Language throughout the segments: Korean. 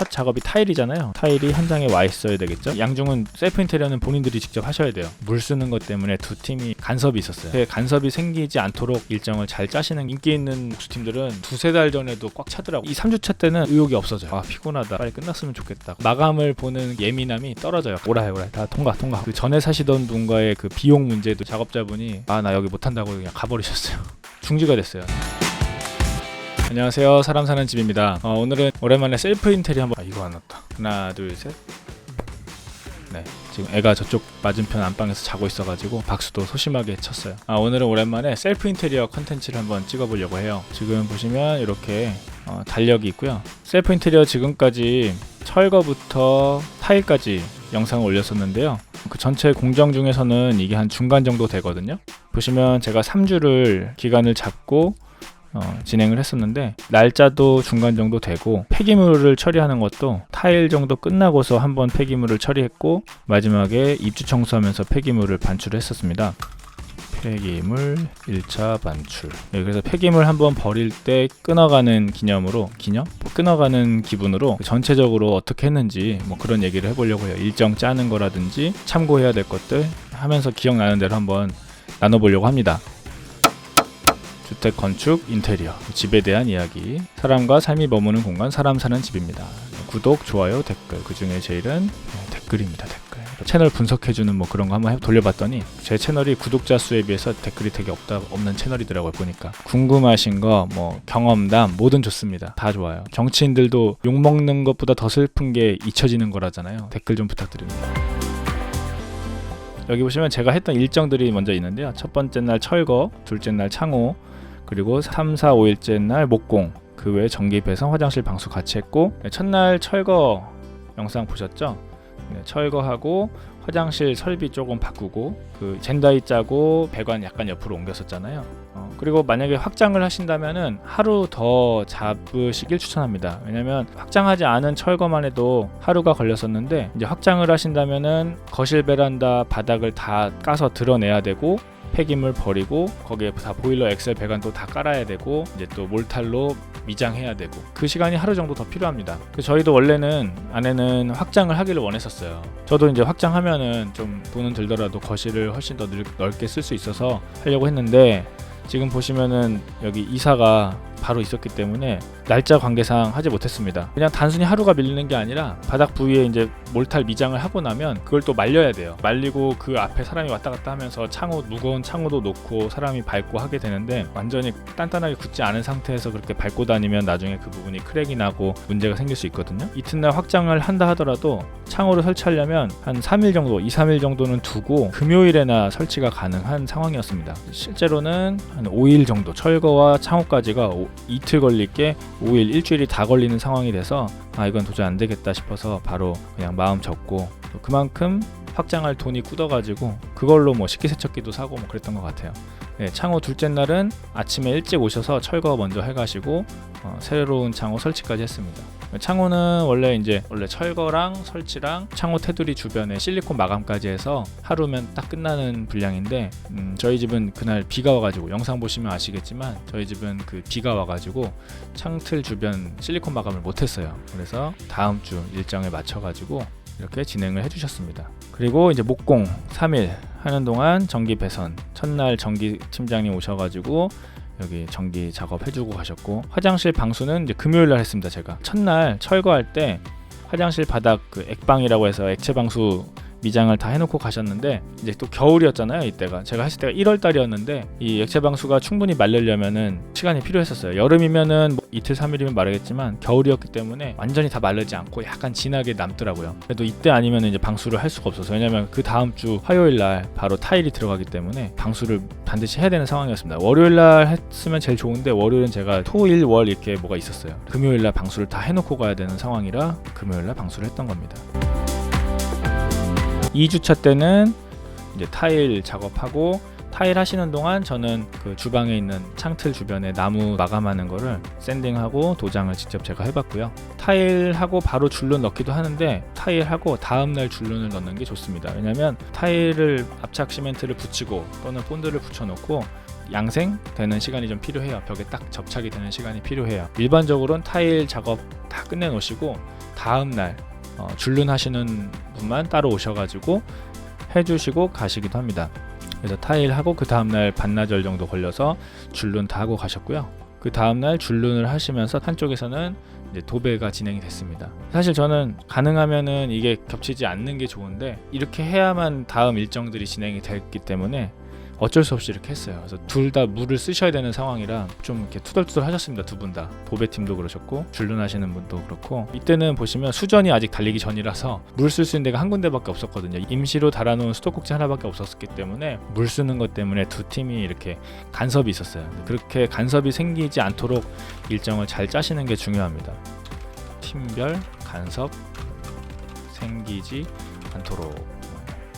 첫 작업이 타일이잖아요. 타일이 현장에 와 있어야 되겠죠. 양중은 셀프 인테리어는 본인들이 직접 하셔야 돼요. 물 쓰는 것 때문에 두 팀이 간섭이 있었어요. 그 간섭이 생기지 않도록 일정을 잘 짜시는 인기 있는 복수팀들은 두세 달 전에도 꽉 차더라고. 이 3주차 때는 의욕이 없어져요. 아, 피곤하다, 빨리 끝났으면 좋겠다. 마감을 보는 예민함이 떨어져요. 오라해 다 통과. 그 전에 사시던 분과의 그 비용 문제도 작업자분이 아, 나 여기 못한다고 그냥 가버리셨어요. 중지가 됐어요. 안녕하세요, 사람 사는 집입니다. 오늘은 오랜만에 셀프 인테리어 한번. 이거 안 왔다. 하나 둘 셋. 네, 지금 애가 저쪽 맞은편 안방에서 자고 있어가지고 박수도 소심하게 쳤어요. 오늘은 오랜만에 셀프 인테리어 컨텐츠를 한번 찍어보려고 해요. 지금 보시면 이렇게 달력이 있고요. 셀프 인테리어 지금까지 철거부터 타일까지 영상을 올렸었는데요. 그 전체 공정 중에서는 이게 한 중간 정도 되거든요. 보시면 제가 3주를 기간을 잡고 진행을 했었는데, 날짜도 중간 정도 되고, 폐기물을 처리하는 것도 타일 정도 끝나고서 한번 폐기물을 처리했고, 마지막에 입주 청소하면서 폐기물을 반출했었습니다. 폐기물 1차 반출. 네, 그래서 폐기물 한번 버릴 때 끊어가는 기념으로, 끊어가는 기분으로 전체적으로 어떻게 했는지 그런 얘기를 해보려고 해요. 일정 짜는 거라든지 참고해야 될 것들 하면서 기억나는 대로 한번 나눠보려고 합니다. 주택 건축 인테리어, 집에 대한 이야기, 사람과 삶이 머무는 공간, 사람 사는 집입니다. 구독, 좋아요, 댓글, 그 중에 제일은 댓글입니다. 댓글. 채널 분석해주는 그런 거 한번 돌려봤더니 제 채널이 구독자 수에 비해서 댓글이 되게 없는 채널이더라고요. 보니까 궁금하신 거, 경험담 뭐든 좋습니다. 다 좋아요. 정치인들도 욕먹는 것보다 더 슬픈 게 잊혀지는 거라잖아요. 댓글 좀 부탁드립니다. 여기 보시면 제가 했던 일정들이 먼저 있는데요. 첫 번째 날 철거, 둘째 날 창호, 그리고 3, 4, 5일째 날 목공, 그 외에 전기 배선, 화장실 방수 같이 했고, 첫날 철거 영상 보셨죠? 네, 철거하고 화장실 설비 조금 바꾸고, 그 젠다이 짜고 배관 약간 옆으로 옮겼었잖아요. 그리고 만약에 확장을 하신다면은 하루 더 잡으시길 추천합니다. 왜냐면 확장하지 않은 철거만 해도 하루가 걸렸었는데, 이제 확장을 하신다면은 거실 베란다 바닥을 다 까서 드러내야 되고, 폐기물 버리고 거기에 다 보일러 엑셀 배관도 다 깔아야 되고, 이제 또 몰탈로 미장해야 되고, 그 시간이 하루 정도 더 필요합니다. 저희도 원래는 안에는 확장을 하기를 원했었어요. 저도 이제 확장하면은 좀 돈은 들더라도 거실을 훨씬 더 넓게 쓸 수 있어서 하려고 했는데, 지금 보시면은 여기 이사가 바로 있었기 때문에 날짜 관계상 하지 못했습니다. 그냥 단순히 하루가 밀리는 게 아니라 바닥 부위에 이제 몰탈 미장을 하고 나면 그걸 또 말려야 돼요. 말리고 그 앞에 사람이 왔다 갔다 하면서 무거운 창호도 놓고 사람이 밟고 하게 되는데, 완전히 단단하게 굳지 않은 상태에서 그렇게 밟고 다니면 나중에 그 부분이 크랙이 나고 문제가 생길 수 있거든요. 이튿날 확장을 한다 하더라도 창호를 설치하려면 한 3일 정도, 2, 3일 정도는 두고 금요일에나 설치가 가능한 상황이었습니다. 실제로는 한 5일 정도, 철거와 창호까지가 이틀 걸릴 게 5일, 일주일이 다 걸리는 상황이 돼서 이건 도저히 안 되겠다 싶어서 바로 그냥 마음 접고, 그만큼 확장할 돈이 굳어가지고 그걸로 식기세척기도 사고 그랬던 것 같아요. 네, 창호 둘째 날은 아침에 일찍 오셔서 철거 먼저 해가시고 새로운 창호 설치까지 했습니다. 창호는 원래 철거랑 설치랑 창호 테두리 주변에 실리콘 마감까지 해서 하루면 딱 끝나는 분량인데, 저희 집은 그날 비가 와가지고, 영상 보시면 아시겠지만 저희 집은 그 비가 와가지고 창틀 주변 실리콘 마감을 못했어요. 그래서 다음 주 일정에 맞춰가지고 이렇게 진행을 해주셨습니다. 그리고 이제 목공 3일 하는 동안 전기 배선, 첫날 전기 팀장님 오셔가지고 여기 전기 작업 해주고 가셨고, 화장실 방수는 이제 금요일날 했습니다. 제가 첫날 철거할 때 화장실 바닥 그 액방이라고 해서 액체 방수 미장을 다 해놓고 가셨는데, 이제 또 겨울이었잖아요. 이때가 제가 했을 때가 1월 달이었는데 이 액체 방수가 충분히 마르려면은 시간이 필요했었어요. 여름이면은 이틀 3일이면 마르겠지만 겨울이었기 때문에 완전히 다 마르지 않고 약간 진하게 남더라고요. 그래도 이때 아니면 이제 방수를 할 수가 없어서, 왜냐면 그 다음 주 화요일 날 바로 타일이 들어가기 때문에 방수를 반드시 해야 되는 상황이었습니다. 월요일 날 했으면 제일 좋은데, 월요일은 제가 토, 일, 월 이렇게 뭐가 있었어요. 금요일 날 방수를 다 해놓고 가야 되는 상황이라 금요일 날 방수를 했던 겁니다. 2주차 때는 이제 타일 작업하고, 타일 하시는 동안 저는 그 주방에 있는 창틀 주변에 나무 마감하는 거를 샌딩하고 도장을 직접 제가 해봤고요. 타일하고 바로 줄눈 넣기도 하는데, 타일하고 다음날 줄눈을 넣는 게 좋습니다. 왜냐면 타일을 압착 시멘트를 붙이고 또는 본드를 붙여놓고 양생되는 시간이 좀 필요해요. 벽에 딱 접착이 되는 시간이 필요해요. 일반적으로는 타일 작업 다 끝내 놓으시고 다음날 줄눈 하시는 분만 따로 오셔가지고 해주시고 가시기도 합니다. 그래서 타일하고 그 다음날 반나절 정도 걸려서 줄눈 다 하고 가셨고요. 그 다음날 줄눈을 하시면서 한쪽에서는 이제 도배가 진행이 됐습니다. 사실 저는 가능하면은 이게 겹치지 않는 게 좋은데 이렇게 해야만 다음 일정들이 진행이 됐기 때문에 어쩔 수 없이 이렇게 했어요. 그래서 둘 다 물을 쓰셔야 되는 상황이라 좀 이렇게 투덜투덜 하셨습니다. 두 분 다. 도배팀도 그러셨고 줄눈 하시는 분도 그렇고. 이때는 보시면 수전이 아직 달리기 전이라서 물 쓸 수 있는 데가 한 군데밖에 없었거든요. 임시로 달아놓은 수도꼭지 하나밖에 없었기 때문에 물 쓰는 것 때문에 두 팀이 이렇게 간섭이 있었어요. 그렇게 간섭이 생기지 않도록 일정을 잘 짜시는 게 중요합니다. 팀별 간섭 생기지 않도록.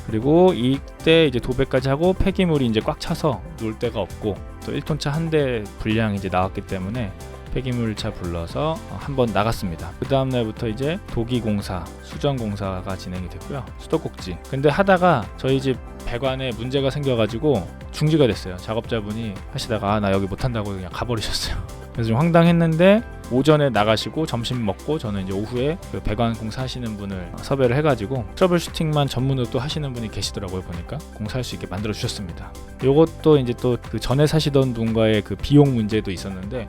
그리고 이때 이제 도배까지 하고 폐기물이 이제 꽉 차서 놓을 데가 없고 또 1톤차 한 대 분량이 이제 나왔기 때문에 폐기물차 불러서 한번 나갔습니다. 그 다음 날부터 이제 도기공사, 수전공사가 진행이 됐고요. 수도꼭지. 근데 하다가 저희 집 배관에 문제가 생겨가지고 중지가 됐어요. 작업자분이 하시다가 나 여기 못한다고 그냥 가버리셨어요. 그래서 좀 황당했는데 오전에 나가시고 점심 먹고 저는 이제 오후에 그 배관 공사하시는 분을 섭외를 해가지고 트러블 슈팅만 전문으로 또 하시는 분이 계시더라고요. 보니까 공사할 수 있게 만들어 주셨습니다. 요것도 이제 또 그 전에 사시던 분과의 그 비용 문제도 있었는데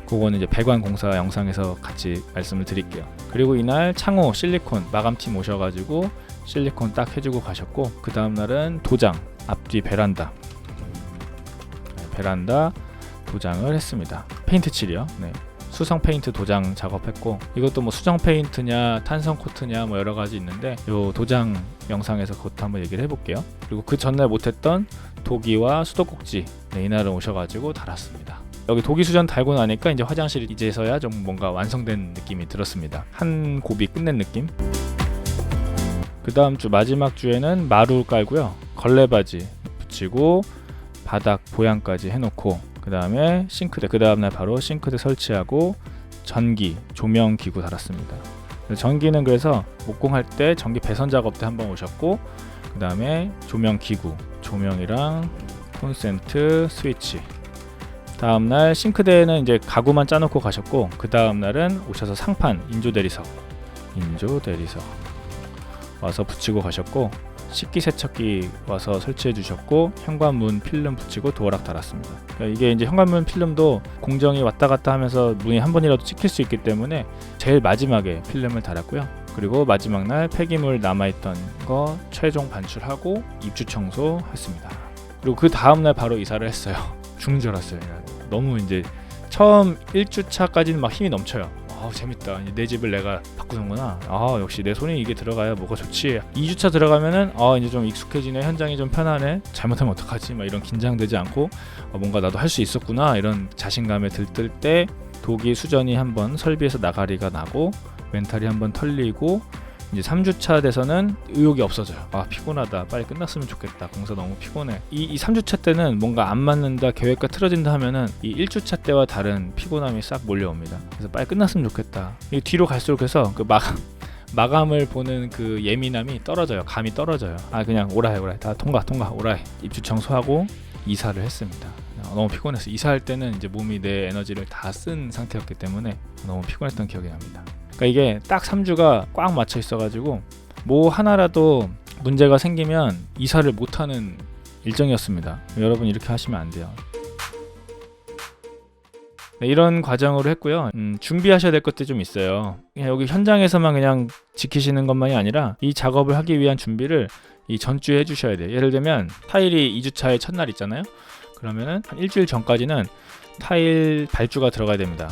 그거는 이제 배관 공사 영상에서 같이 말씀을 드릴게요. 그리고 이날 창호 실리콘 마감팀 오셔가지고 실리콘 딱 해주고 가셨고 그 다음 날은 도장 앞뒤 베란다 도장을 했습니다. 페인트 칠이요. 네. 수성 페인트 도장 작업했고 이것도 뭐 수정 페인트냐 탄성 코트냐 뭐 여러 가지 있는데 요 도장 영상에서 그것도 한번 얘기를 해볼게요. 그리고 그 전날 못했던 도기와 수도꼭지 이날은 오셔가지고 달았습니다. 여기 도기 수전 달고 나니까 이제 화장실이 이제서야 좀 뭔가 완성된 느낌이 들었습니다. 한 곱이 끝낸 느낌. 그 다음 주 마지막 주에는 마루 깔고요. 걸레바지 붙이고 바닥 보양까지 해놓고 그 다음에 싱크대, 그 다음날 바로 싱크대 설치하고 전기, 조명 기구 달았습니다. 전기는 그래서 목공할 때 전기 배선 작업 때 한번 오셨고 그 다음에 조명 기구, 조명이랑 콘센트, 스위치. 다음날 싱크대는 이제 가구만 짜놓고 가셨고 그 다음날은 오셔서 상판, 인조 대리석 와서 붙이고 가셨고 식기세척기 와서 설치해 주셨고 현관문 필름 붙이고 도어락 달았습니다. 그러니까 이게 이제 현관문 필름도 공정이 왔다 갔다 하면서 문이 한 번이라도 찍힐 수 있기 때문에 제일 마지막에 필름을 달았고요. 그리고 마지막 날 폐기물 남아있던 거 최종 반출하고 입주 청소했습니다. 그리고 그 다음날 바로 이사를 했어요. 죽는 줄 알았어요. 너무 이제 처음 1주차까지는 막 힘이 넘쳐요. 재밌다. 내 집을 내가 바꾸는구나. 역시 내 손이 이게 들어가야 뭐가 좋지. 2주차 들어가면은 이제 좀 익숙해지네. 현장이 좀 편하네. 잘못하면 어떡하지? 막 이런 긴장되지 않고 뭔가 나도 할 수 있었구나. 이런 자신감에 들뜰 때 도기 수전이 한번 설비에서 나가리가 나고 멘탈이 한번 털리고 이제 3주차 돼서는 의욕이 없어져요. 피곤하다. 빨리 끝났으면 좋겠다. 공사 너무 피곤해. 이 3주차 때는 뭔가 안 맞는다, 계획과 틀어진다 하면은 이 1주차 때와 다른 피곤함이 싹 몰려옵니다. 그래서 빨리 끝났으면 좋겠다. 이 뒤로 갈수록 해서 그 마감을 보는 그 예민함이 떨어져요. 감이 떨어져요. 그냥 오라해. 다 통과 오라해. 입주 청소하고 이사를 했습니다. 너무 피곤해서 이사할 때는 이제 몸이 내 에너지를 다 쓴 상태였기 때문에 너무 피곤했던 기억이 납니다. 그러니까 이게 딱 3주가 꽉 맞춰 있어가지고 뭐 하나라도 문제가 생기면 이사를 못하는 일정이었습니다. 여러분 이렇게 하시면 안 돼요. 네, 이런 과정으로 했고요. 준비하셔야 될 것들이 좀 있어요. 여기 현장에서만 그냥 지키시는 것만이 아니라 이 작업을 하기 위한 준비를 이 전주에 해주셔야 돼요. 예를 들면 타일이 2주차의 첫날 있잖아요. 그러면은 한 일주일 전까지는 타일 발주가 들어가야 됩니다.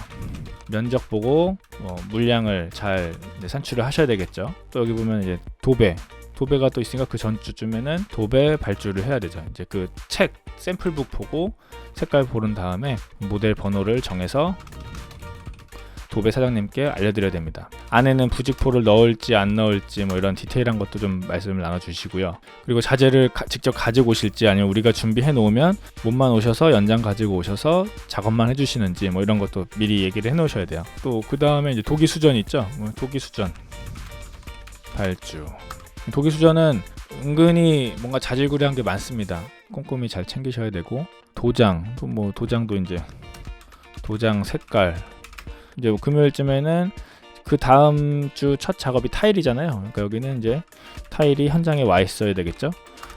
면적 보고 물량을 잘 산출을 하셔야 되겠죠. 또 여기 보면 이제 도배가 또 있으니까 그 전주쯤에는 도배 발주를 해야 되죠. 이제 그 책 샘플북 보고 색깔 고른 다음에 모델 번호를 정해서 도배 사장님께 알려드려야 됩니다. 안에는 부직포를 넣을지 안 넣을지 뭐 이런 디테일한 것도 좀 말씀을 나눠주시고요. 그리고 자재를 직접 가지고 오실지 아니면 우리가 준비해 놓으면 몸만 오셔서 연장 가지고 오셔서 작업만 해주시는지 뭐 이런 것도 미리 얘기를 해 놓으셔야 돼요. 또 그 다음에 이제 도기 수전 있죠. 도기 수전 발주. 도기 수전은 은근히 뭔가 자질구레한 게 많습니다. 꼼꼼히 잘 챙기셔야 되고 도장, 또 뭐 도장도 이제 도장 색깔, 이제 뭐 금요일쯤에는 그 다음 주 첫 작업이 타일이잖아요. 그러니까 여기는 이제 타일이 현장에 와 있어야 되겠죠.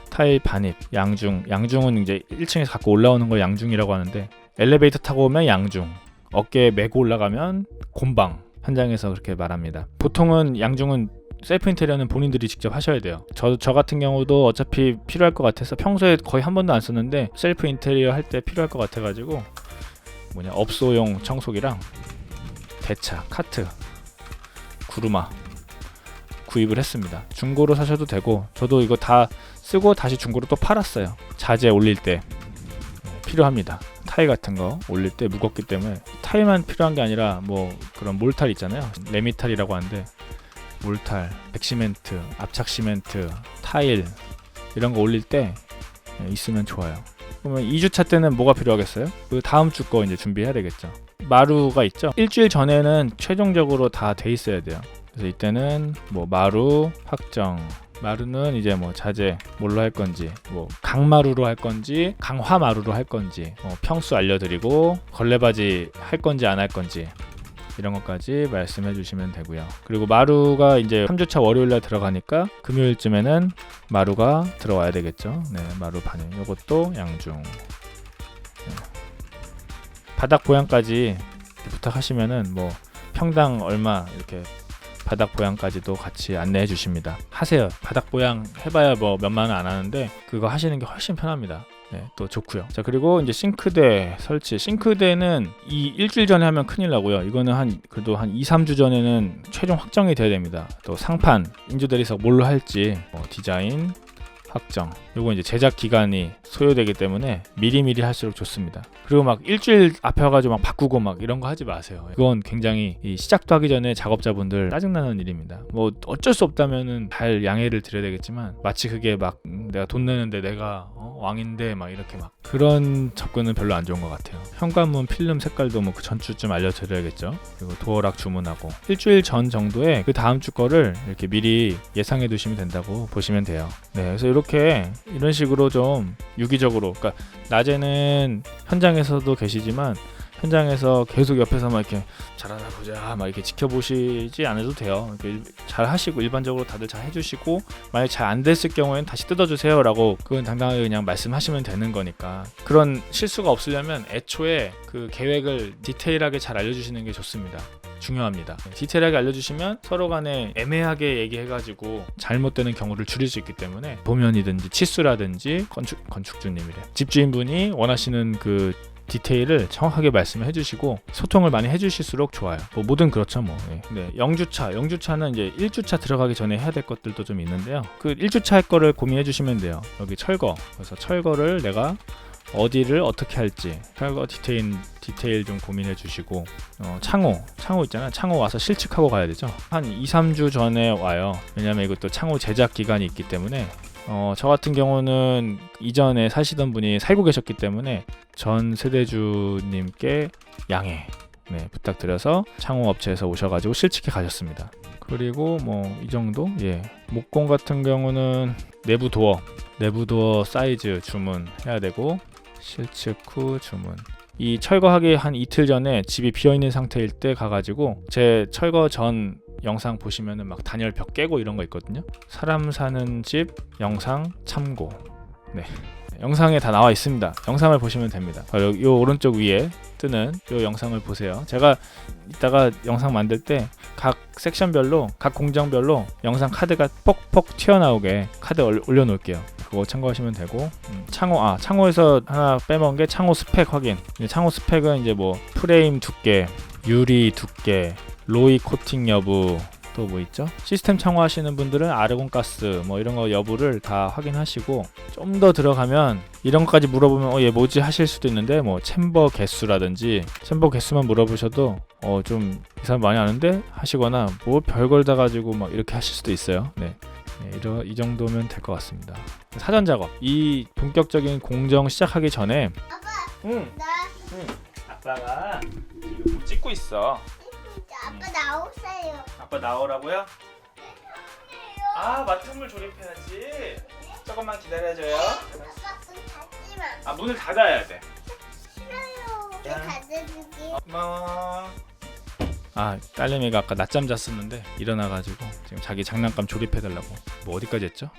타일 반입, 양중은 이제 1층에서 갖고 올라오는 걸 양중이라고 하는데, 엘리베이터 타고 오면 양중, 어깨에 메고 올라가면 곰방, 현장에서 그렇게 말합니다. 보통은 양중은 셀프 인테리어는 본인들이 직접 하셔야 돼요. 저 같은 경우도 어차피 필요할 것 같아서 평소에 거의 한 번도 안 썼는데 셀프 인테리어 할 때 필요할 것 같아가지고 업소용 청소기랑 대차, 카트, 구루마 구입을 했습니다. 중고로 사셔도 되고, 저도 이거 다 쓰고 다시 중고로 또 팔았어요. 자재 올릴 때 필요합니다. 타일 같은 거 올릴 때 무겁기 때문에, 타일만 필요한 게 아니라 뭐 그런 몰탈 있잖아요. 레미탈이라고 하는데, 몰탈, 백시멘트, 압착 시멘트, 타일 이런 거 올릴 때 있으면 좋아요. 그러면 2주차 때는 뭐가 필요하겠어요? 그 다음 주 거 이제 준비해야 되겠죠. 마루가 있죠. 일주일 전에는 최종적으로 다 돼 있어야 돼요. 그래서 이때는 뭐 마루 확정, 마루는 이제 뭐 자재 뭘로 할 건지, 뭐 강마루로 할 건지 강화마루로 할 건지, 평수 알려드리고 걸레바지 할 건지 안 할 건지 이런 것까지 말씀해 주시면 되고요. 그리고 마루가 이제 3주차 월요일날 들어가니까 금요일쯤에는 마루가 들어와야 되겠죠. 네, 마루 반응, 요것도 양중. 네. 바닥 보양까지 부탁하시면은 뭐 평당 얼마 이렇게 바닥 보양까지도 같이 안내해 주십니다. 하세요. 바닥 보양 해봐야 뭐 몇만 원 안 하는데 그거 하시는 게 훨씬 편합니다. 네, 또 좋고요. 자, 그리고 이제 싱크대 설치. 싱크대는 이 일주일 전에 하면 큰일 나고요. 이거는 그래도 한 2-3주 전에는 최종 확정이 돼야 됩니다. 또 상판, 인조 대리석 뭘로 할지 디자인 확정. 요거 이제 제작 기간이 소요되기 때문에 미리미리 할수록 좋습니다. 그리고 막 일주일 앞에 와가지고 막 바꾸고 막 이런 거 하지 마세요. 그건 굉장히 시작도 하기 전에 작업자분들 짜증나는 일입니다. 뭐 어쩔 수 없다면은 잘 양해를 드려야 되겠지만, 마치 그게 막 내가 돈 내는데 내가 왕인데 막 이렇게 막 그런 접근은 별로 안 좋은 것 같아요. 현관문 필름 색깔도 뭐 그 전주쯤 알려드려야겠죠. 그리고 도어락 주문하고 일주일 전 정도에 그 다음 주 거를 이렇게 미리 예상해 두시면 된다고 보시면 돼요. 네, 그래서 이런 식으로 좀 유기적으로, 그러니까 낮에는 현장에서도 계시지만 현장에서 계속 옆에서 막 이렇게 잘하나 보자 막 이렇게 지켜보시지 않아도 돼요. 잘 하시고 일반적으로 다들 잘 해주시고, 만약 잘 안 됐을 경우에는 다시 뜯어주세요 라고 그건 당당하게 그냥 말씀하시면 되는 거니까, 그런 실수가 없으려면 애초에 그 계획을 디테일하게 잘 알려주시는 게 좋습니다. 중요합니다. 디테일하게 알려주시면 서로 간에 애매하게 얘기해가지고 잘못되는 경우를 줄일 수 있기 때문에, 도면이든지 치수라든지 건축주님이래, 집주인분이 원하시는 그 디테일을 정확하게 말씀해 주시고 소통을 많이 해주실수록 좋아요. 뭐 뭐든 그렇죠 뭐. 네, 0주차는 이제 1주차 들어가기 전에 해야 될 것들도 좀 있는데요. 그 1주차 할 거를 고민해 주시면 돼요. 여기 철거, 그래서 철거를 내가 어디를 어떻게 할지 철거 디테일 좀 고민해 주시고, 창호 있잖아요. 창호 와서 실측하고 가야 되죠. 한 2-3주 전에 와요. 왜냐면 이것도 창호 제작 기간이 있기 때문에. 저 같은 경우는 이전에 사시던 분이 살고 계셨기 때문에 전 세대주님께 양해 부탁드려서 창호 업체에서 오셔가지고 실측해 가셨습니다. 그리고 뭐 이 정도. 목공 같은 경우는 내부 도어 사이즈 주문해야 되고, 실측 후 주문. 이 철거하기 한 이틀 전에 집이 비어있는 상태일 때 가가지고, 제 철거 전 영상 보시면은 막 단열 벽 깨고 이런 거 있거든요. 사람 사는 집 영상 참고. 네, 영상에 다 나와 있습니다. 영상을 보시면 됩니다. 요 오른쪽 위에 뜨는 요 영상을 보세요. 제가 이따가 영상 만들 때 각 섹션별로, 각 공정별로 영상 카드가 퍽퍽 튀어나오게 카드 올려놓을게요. 그거 참고하시면 되고, 창호에서 하나 빼먹은 게 창호 스펙 확인. 창호 스펙은 이제 뭐 프레임 두께, 유리 두께, 로이 코팅 여부, 또 뭐 있죠? 시스템 창호 하시는 분들은 아르곤 가스 뭐 이런 거 여부를 다 확인하시고, 좀 더 들어가면 이런 것까지 물어보면 얘 뭐지 하실 수도 있는데, 뭐 챔버 개수라든지, 챔버 개수만 물어보셔도 좀 이 사람 많이 아는데 하시거나, 뭐 별걸 다 가지고 막 이렇게 하실 수도 있어요. 이 정도면 될 것 같습니다. 사전 작업, 이 본격적인 공정 시작하기 전에. 아빠가 지금 뭐 찍고 있어. 아빠 나오세요. 아빠 나오라고요? 마트물 조립해야지. 조금만 기다려줘요. 아빠 좀 닫지 마. 문을 닫아야 돼. 가져줄게. 고마워. 아, 딸내미가 아까 낮잠 잤었는데 일어나가지고 지금 자기 장난감 조립해달라고. 뭐 어디까지 했죠?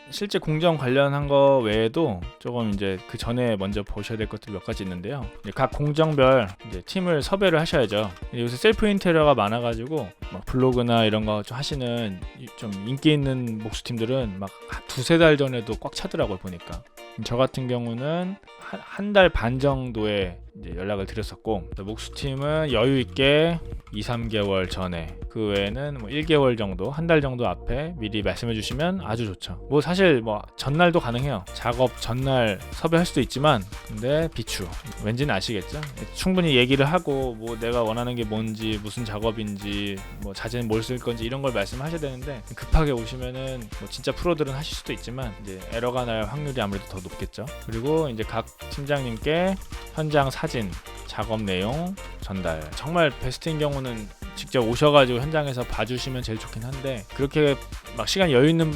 실제 공정 관련한 거 외에도 조금 이제 그 전에 먼저 보셔야 될 것들 몇 가지 있는데요. 이제 각 공정별 이제 팀을 섭외를 하셔야죠. 요새 셀프 인테리어가 많아가지고 막 블로그나 이런 거 좀 하시는 좀 인기 있는 목수팀들은 막 두세 달 전에도 꽉 차더라고요 보니까. 저 같은 경우는 한 달 반 정도에 이제 연락을 드렸었고, 목수팀은 여유 있게 2-3개월 전에, 그 외에는 뭐 1개월 정도, 한 달 정도 앞에 미리 말씀해 주시면 아주 좋죠. 뭐 사실 뭐 전날도 가능해요. 작업 전날 섭외할 수도 있지만, 근데 비추 왠지는 아시겠죠? 충분히 얘기를 하고 뭐 내가 원하는 게 뭔지, 무슨 작업인지, 뭐 자재는 뭘 쓸 건지 이런 걸 말씀하셔야 되는데, 급하게 오시면은 뭐 진짜 프로들은 하실 수도 있지만 이제 에러가 날 확률이 아무래도 더 높겠죠. 그리고 이제 각 팀장님께 현장 사진, 작업 내용 전달. 정말 베스트인 경우는 직접 오셔가지고 현장에서 봐주시면 제일 좋긴 한데, 그렇게 막 시간 여유 있는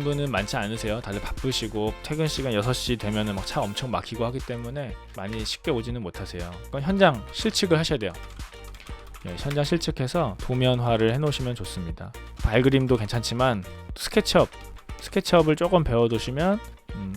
분은 많지 않으세요. 다들 바쁘시고 퇴근 시간 6시 되면은 막 차 엄청 막히고 하기 때문에 많이 쉽게 오지는 못하세요. 그건 현장 실측을 하셔야 돼요. 네, 현장 실측해서 도면화를 해놓으시면 좋습니다. 발그림도 괜찮지만 스케치업을 조금 배워두시면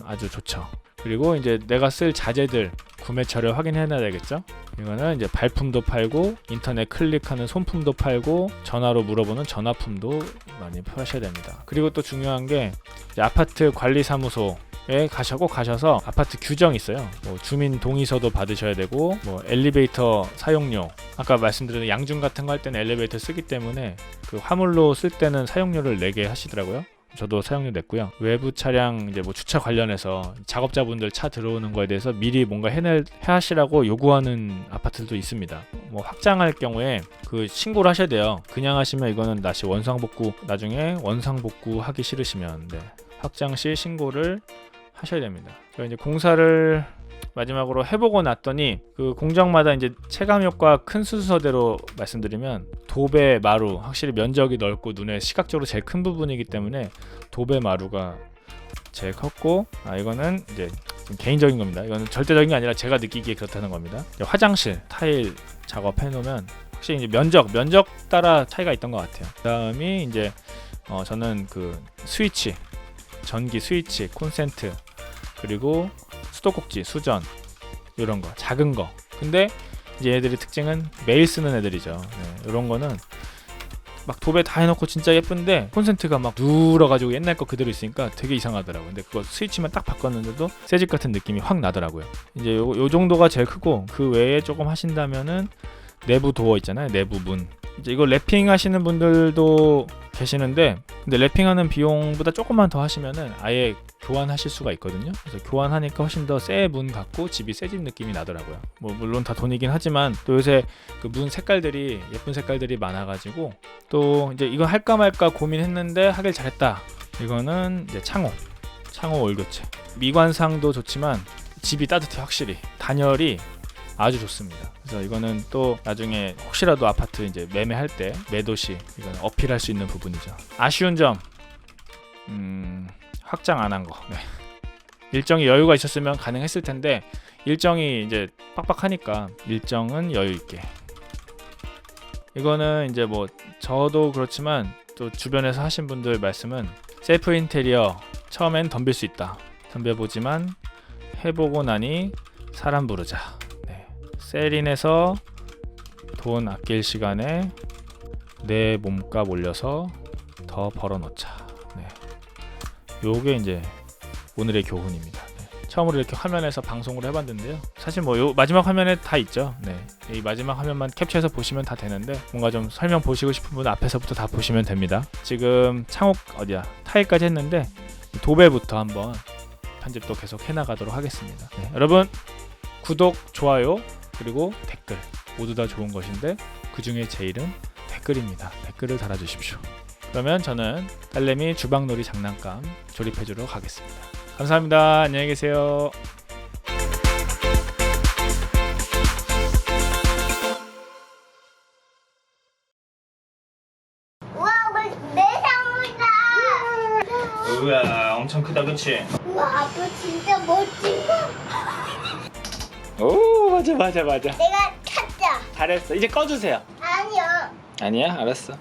아주 좋죠. 그리고 이제 내가 쓸 자재들 구매처를 확인해놔야 되겠죠. 이거는 이제 발품도 팔고 인터넷 클릭하는 손품도 팔고 전화로 물어보는 전화품도 많이 파셔야 됩니다. 그리고 또 중요한 게 이제 아파트 관리사무소에 가셔서 아파트 규정 있어요. 뭐 주민 동의서도 받으셔야 되고, 뭐 엘리베이터 사용료, 아까 말씀드린 양중 같은 거 할 때는 엘리베이터 쓰기 때문에 그 화물로 쓸 때는 사용료를 내게 하시더라고요. 저도 사용료 냈고요. 외부 차량 이제 뭐 주차 관련해서 작업자분들 차 들어오는 거에 대해서 미리 뭔가 하시라고 요구하는 아파트도 있습니다. 뭐 확장할 경우에 그 신고를 하셔야 돼요. 그냥 하시면 이거는 다시 나중에 원상복구 하기 싫으시면 확장 시 신고를 하셔야 됩니다. 그러니까 이제 공사를 마지막으로 해보고 났더니 그 공정마다 이제 체감 효과 큰 순서대로 말씀드리면, 도배 마루 확실히 면적이 넓고 눈에 시각적으로 제일 큰 부분이기 때문에 도배 마루가 제일 컸고, 이거는 이제 좀 개인적인 겁니다. 이거는 절대적인 게 아니라 제가 느끼기에 그렇다는 겁니다. 화장실 타일 작업해 놓으면 확실히 이제 면적 따라 차이가 있던 것 같아요. 그다음이 이제 저는 그 스위치, 전기 스위치, 콘센트, 그리고 수도꼭지, 수전, 이런 거 작은 거. 근데 이제 얘들의 특징은 매일 쓰는 애들이죠. 네, 이런 거는 막 도배 다 해놓고 진짜 예쁜데 콘센트가 막 누러가지고 옛날 거 그대로 있으니까 되게 이상하더라고요. 근데 그거 스위치만 딱 바꿨는데도 새집 같은 느낌이 확 나더라고요. 이제 요 정도가 제일 크고, 그 외에 조금 하신다면은 내부 도어 있잖아요. 내부 문. 이제 이거 랩핑 하시는 분들도 계시는데, 근데 랩핑하는 비용보다 조금만 더 하시면은 아예 교환하실 수가 있거든요. 그래서 교환하니까 훨씬 더 새 문 같고 집이 새 집 느낌이 나더라고요. 뭐 물론 다 돈이긴 하지만 또 요새 그 문 색깔들이 예쁜 색깔들이 많아가지고, 또 이제 이거 할까 말까 고민했는데 하길 잘했다. 이거는 이제 창호 올 교체. 미관상도 좋지만 집이 따뜻해. 확실히 단열이 아주 좋습니다. 그래서 이거는 또 나중에 혹시라도 아파트 이제 매매할 때 매도시 이거는 어필할 수 있는 부분이죠. 아쉬운 점, 확장 안 한 거. 네. 일정이 여유가 있었으면 가능했을 텐데 일정이 이제 빡빡하니까 일정은 여유 있게. 이거는 이제 뭐 저도 그렇지만 또 주변에서 하신 분들 말씀은, 셀프 인테리어 처음엔 덤빌 수 있다. 덤벼보지만 해보고 나니 사람 부르자. 셀인에서 돈 아낄 시간에 내 몸값 올려서 더 벌어놓자. 네. 요게 이제 오늘의 교훈입니다. 네. 처음으로 이렇게 화면에서 방송을 해봤는데요. 사실 뭐 요 마지막 화면에 다 있죠. 네. 이 마지막 화면만 캡처해서 보시면 다 되는데, 뭔가 좀 설명 보시고 싶은 분은 앞에서부터 다 보시면 됩니다. 지금 창호 타일까지 했는데 도배부터 한번 편집도 계속 해나가도록 하겠습니다. 네. 여러분 구독, 좋아요, 그리고 댓글 모두 다 좋은 것인데 그 중에 제일은 댓글입니다. 댓글을 달아주십시오. 그러면 저는 딸내미 주방놀이 장난감 조립해주러 가겠습니다. 감사합니다. 안녕히 계세요. 우와, 내 상어다. 우와, 엄청 크다, 그치? 우와, 아빠 진짜 멋지다. 오, 맞아. 내가 찾자. 잘했어. 이제 꺼주세요. 아니요. 아니야, 알았어.